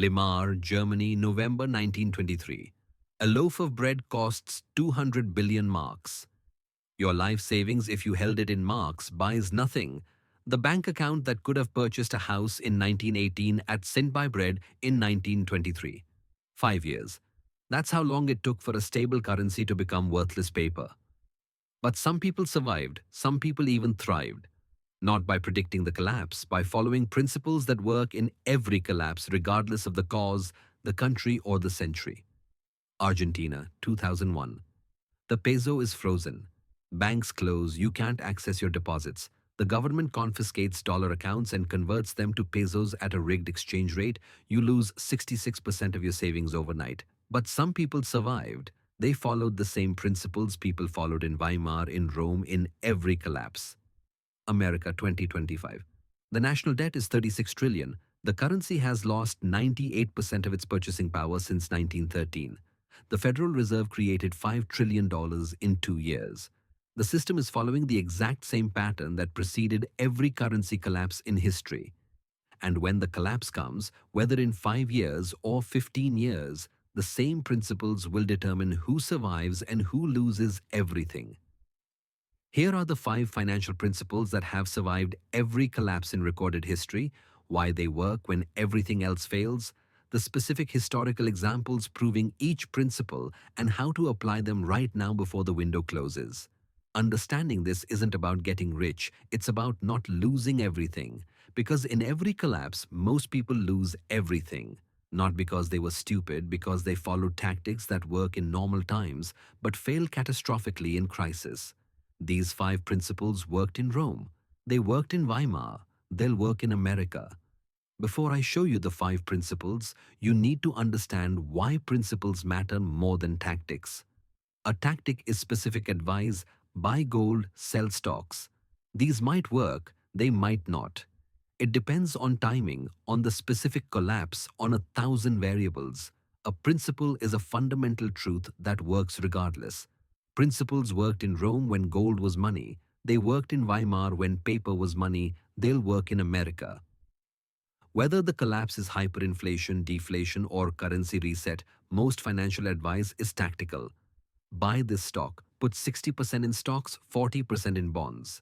Weimar Germany, November 1923. A loaf of bread costs 200 billion marks. Your life savings, if you held it in marks, buys nothing. The bank account that could have purchased a house in 1918 at cent by bread in 1923. 5 years. That's how long it took for a stable currency to become worthless paper. But some people survived, some people even thrived. Not by predicting the collapse, by following principles that work in every collapse, regardless of the cause, the country, or the century. Argentina, 2001. The peso is frozen. Banks close, you can't access your deposits. The government confiscates dollar accounts and converts them to pesos at a rigged exchange rate. You lose 66% of your savings overnight. But some people survived. They followed the same principles people followed in Weimar, in Rome, in every collapse. America 2025. The national debt is 36 trillion. The currency has lost 98% of its purchasing power since 1913. The Federal Reserve created $5 trillion in 2 years. The system is following the exact same pattern that preceded every currency collapse in history. And when the collapse comes, whether in 5 years or 15 years, the same principles will determine who survives and who loses everything. Here are the 5 financial principles that have survived every collapse in recorded history, why they work when everything else fails, the specific historical examples proving each principle, and how to apply them right now before the window closes. Understanding this isn't about getting rich, it's about not losing everything. Because in every collapse, most people lose everything. Not because they were stupid, because they followed tactics that work in normal times, but fail catastrophically in crisis. These 5 principles worked in Rome. They worked in Weimar. They'll work in America. Before I show you the 5 principles, you need to understand why principles matter more than tactics. A tactic is specific advice: buy gold, sell stocks. These might work, they might not. It depends on timing, on the specific collapse, on 1,000 variables. A principle is a fundamental truth that works regardless. Principles worked in Rome when gold was money. They worked in Weimar when paper was money. They'll work in America. Whether the collapse is hyperinflation, deflation, or currency reset, most financial advice is tactical. Buy this stock, put 60% in stocks, 40% in bonds.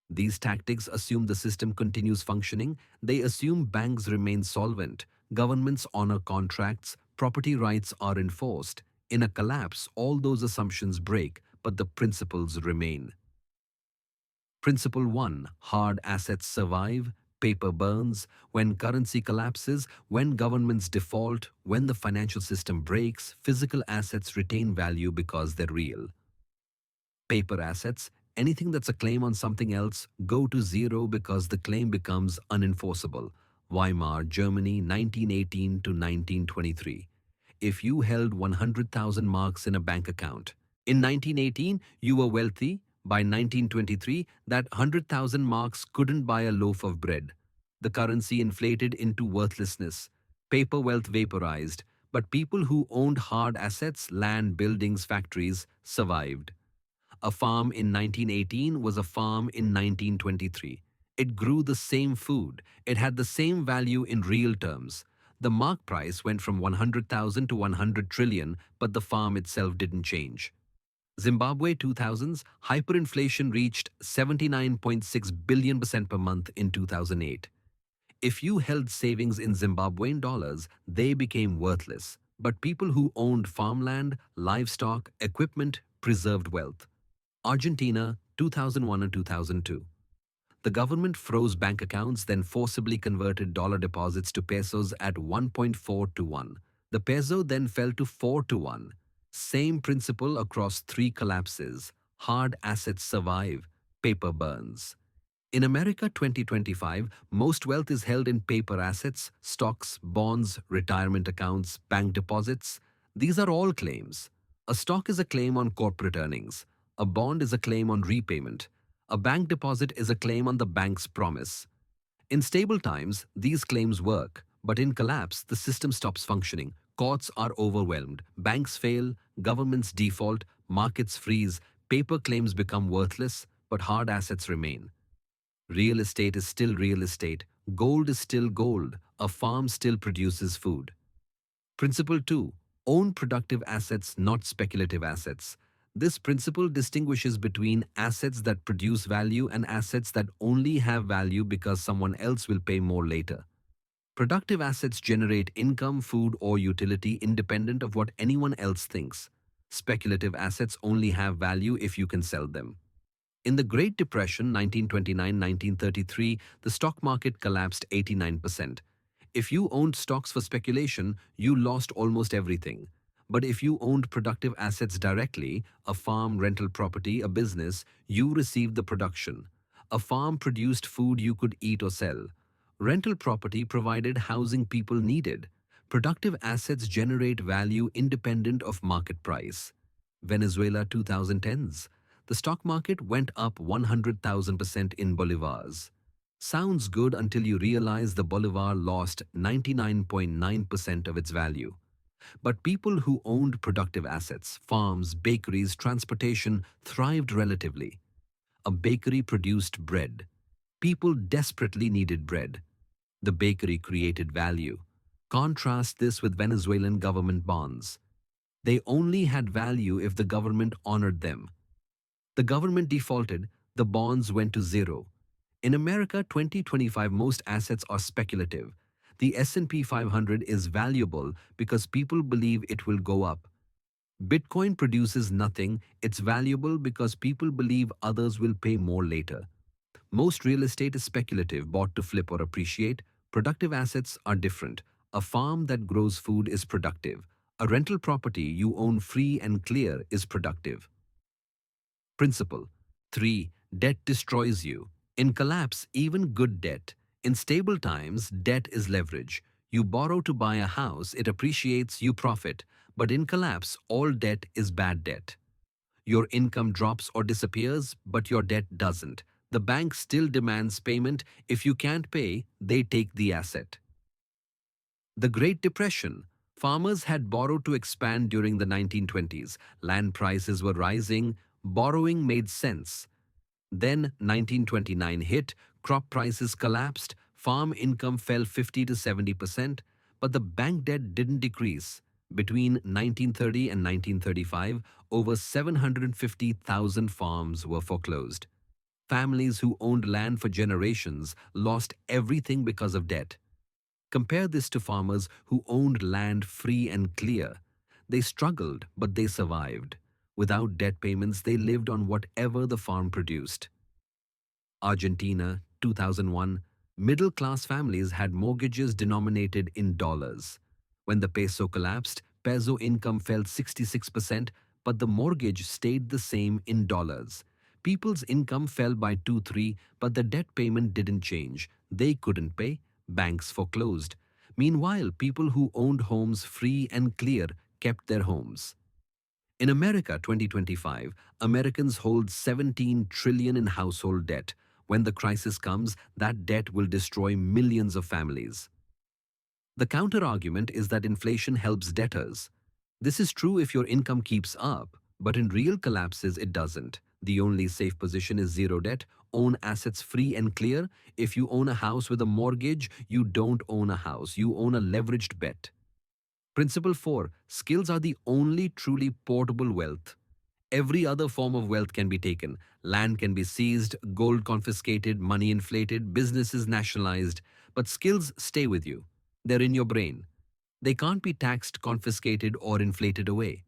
These tactics assume the system continues functioning. They assume banks remain solvent, governments honor contracts, property rights are enforced. In a collapse, all those assumptions break, but the principles remain. Principle 1. Hard assets survive, paper burns. When currency collapses, when governments default, when the financial system breaks, physical assets retain value because they're real. Paper assets, anything that's a claim on something else, go to zero because the claim becomes unenforceable. Weimar Germany, 1918 to 1923. If you held 100,000 marks in a bank account, in 1918 you were wealthy. By 1923, that 100,000 marks couldn't buy a loaf of bread. The currency inflated into worthlessness. Paper wealth vaporized. But people who owned hard assets, land, buildings, factories, survived. A farm in 1918 was a farm in 1923. It grew the same food. It had the same value in real terms. The mark price went from 100,000 to 100 trillion, but the farm itself didn't change. Zimbabwe 2000s, hyperinflation reached 79.6 billion% per month in 2008. If you held savings in Zimbabwean dollars, they became worthless. But people who owned farmland, livestock, equipment preserved wealth. Argentina, 2001 and 2002. The government froze bank accounts, then forcibly converted dollar deposits to pesos at 1.4 to 1. The peso then fell to 4 to 1. Same principle across 3 collapses. Hard assets survive, paper burns. In America 2025, most wealth is held in paper assets, stocks, bonds, retirement accounts, bank deposits. These are all claims. A stock is a claim on corporate earnings. A bond is a claim on repayment. A bank deposit is a claim on the bank's promise. In stable times, these claims work, but in collapse, the system stops functioning. Courts are overwhelmed, banks fail, governments default, markets freeze, paper claims become worthless, but hard assets remain. Real estate is still real estate. Gold is still gold. A farm still produces food. Principle 2. Own productive assets, not speculative assets. This principle distinguishes between assets that produce value and assets that only have value because someone else will pay more later. Productive assets generate income, food, or utility independent of what anyone else thinks. Speculative assets only have value if you can sell them. In the Great Depression 1929-1933, the stock market collapsed 89%. If you owned stocks for speculation, you lost almost everything. But if you owned productive assets directly, a farm, rental property, a business, you received the production. A farm produced food you could eat or sell. Rental property provided housing people needed. Productive assets generate value independent of market price. Venezuela 2010s. The stock market went up 100,000% in bolivars. Sounds good until you realize the bolivar lost 99.9% of its value. But people who owned productive assets, farms, bakeries, transportation, thrived relatively. A bakery produced bread. People desperately needed bread. The bakery created value. Contrast this with Venezuelan government bonds. They only had value if the government honored them. The government defaulted, the bonds went to zero. In America 2025, most assets are speculative. The S&P 500 is valuable because people believe it will go up. Bitcoin produces nothing, it's valuable because people believe others will pay more later. Most real estate is speculative, bought to flip or appreciate. Productive assets are different. A farm that grows food is productive. A rental property you own free and clear is productive. Principle 3. Debt destroys you. In collapse, even good debt. In stable times, debt is leverage. You borrow to buy a house, it appreciates, you profit. But in collapse, all debt is bad debt. Your income drops or disappears, but your debt doesn't. The bank still demands payment. If you can't pay, they take the asset. The Great Depression. Farmers had borrowed to expand during the 1920s. Land prices were rising. Borrowing made sense. Then 1929 hit, crop prices collapsed, farm income fell 50 to 70%, but the bank debt didn't decrease. Between 1930 and 1935, over 750,000 farms were foreclosed. Families who owned land for generations lost everything because of debt. Compare this to farmers who owned land free and clear. They struggled, but they survived. Without debt payments, they lived on whatever the farm produced. Argentina, 2001, middle-class families had mortgages denominated in dollars. When the peso collapsed, peso income fell 66%, but the mortgage stayed the same in dollars. People's income fell by 2-3, but the debt payment didn't change. They couldn't pay. Banks foreclosed. Meanwhile, people who owned homes free and clear kept their homes. In America 2025, Americans hold 17 trillion in household debt. When the crisis comes, that debt will destroy millions of families. The counter-argument is that inflation helps debtors. This is true if your income keeps up, but in real collapses it doesn't. The only safe position is zero debt. Own assets free and clear. If you own a house with a mortgage, you don't own a house. You own a leveraged bet. Principle 4. Skills are the only truly portable wealth. Every other form of wealth can be taken. Land can be seized, gold confiscated, money inflated, businesses nationalized. But skills stay with you. They're in your brain. They can't be taxed, confiscated, or inflated away.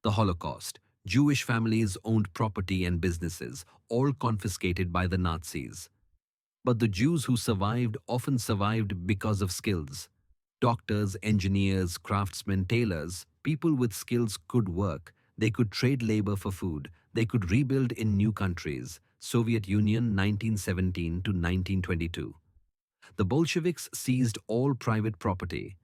The Holocaust. Jewish families owned property and businesses, all confiscated by the Nazis. But the Jews who survived often survived because of skills. Doctors, engineers, craftsmen, tailors, people with skills could work. They could trade labor for food. They could rebuild in new countries. Soviet Union 1917 to 1922. The Bolsheviks seized all private property.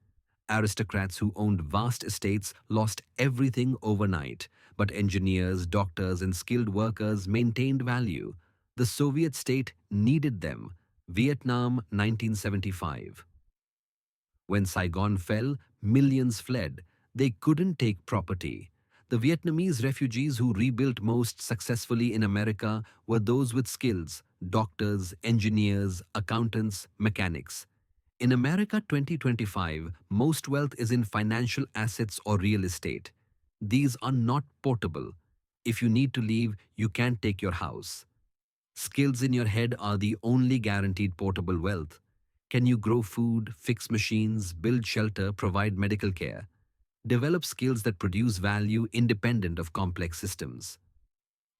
Aristocrats who owned vast estates lost everything overnight, but engineers, doctors, and skilled workers maintained value. The Soviet state needed them. Vietnam 1975. When Saigon fell, millions fled. They couldn't take property. The Vietnamese refugees who rebuilt most successfully in America were those with skills, doctors, engineers, accountants, mechanics. In America 2025, most wealth is in financial assets or real estate. These are not portable. If you need to leave, you can't take your house. Skills in your head are the only guaranteed portable wealth. Can you grow food, fix machines, build shelter, provide medical care? Develop skills that produce value independent of complex systems.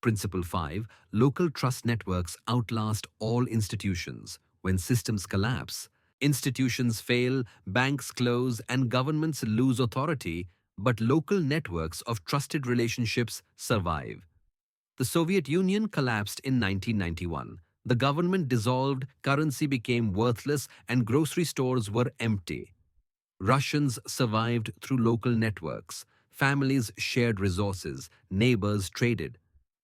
Principle 5. Local trust networks outlast all institutions. When systems collapse, institutions fail, banks close, and governments lose authority, but local networks of trusted relationships survive. The Soviet Union collapsed in 1991. The government dissolved, currency became worthless, and grocery stores were empty. Russians survived through local networks. Families shared resources, neighbors traded.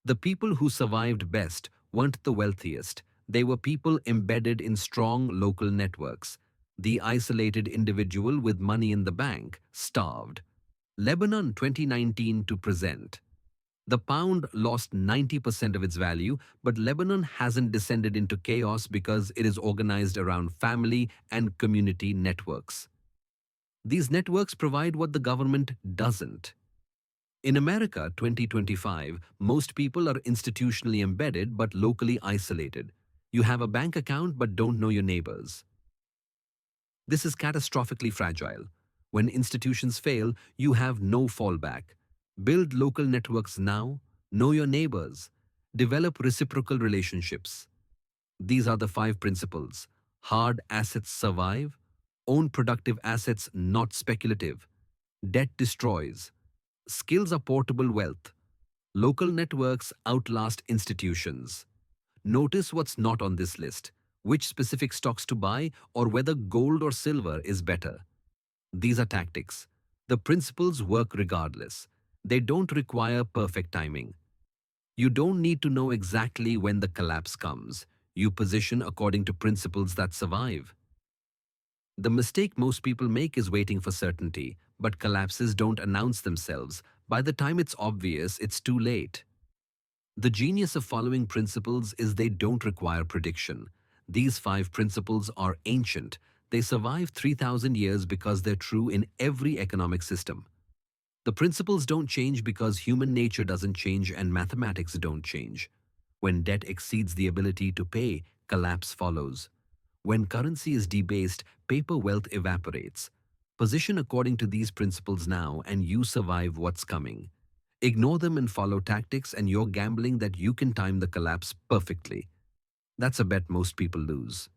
The people who survived best weren't the wealthiest. They were people embedded in strong local networks. The isolated individual with money in the bank starved. Lebanon 2019 to present. The pound lost 90% of its value, but Lebanon hasn't descended into chaos because it is organized around family and community networks. These networks provide what the government doesn't. In America 2025, most people are institutionally embedded but locally isolated. You have a bank account but don't know your neighbors. This is catastrophically fragile. When institutions fail, you have no fallback. Build local networks now, know your neighbors, develop reciprocal relationships. These are the 5 principles. Hard assets survive, own productive assets, not speculative. Debt destroys. Skills are portable wealth. Local networks outlast institutions. Notice what's not on this list, which specific stocks to buy, or whether gold or silver is better. These are tactics. The principles work regardless. They don't require perfect timing. You don't need to know exactly when the collapse comes. You position according to principles that survive. The mistake most people make is waiting for certainty, but collapses don't announce themselves. By the time it's obvious, it's too late. The genius of following principles is they don't require prediction. These 5 principles are ancient. They survive 3,000 years because they're true in every economic system. The principles don't change because human nature doesn't change and mathematics don't change. When debt exceeds the ability to pay, collapse follows. When currency is debased, paper wealth evaporates. Position according to these principles now and you survive what's coming. Ignore them and follow tactics and you're gambling that you can time the collapse perfectly. That's a bet most people lose.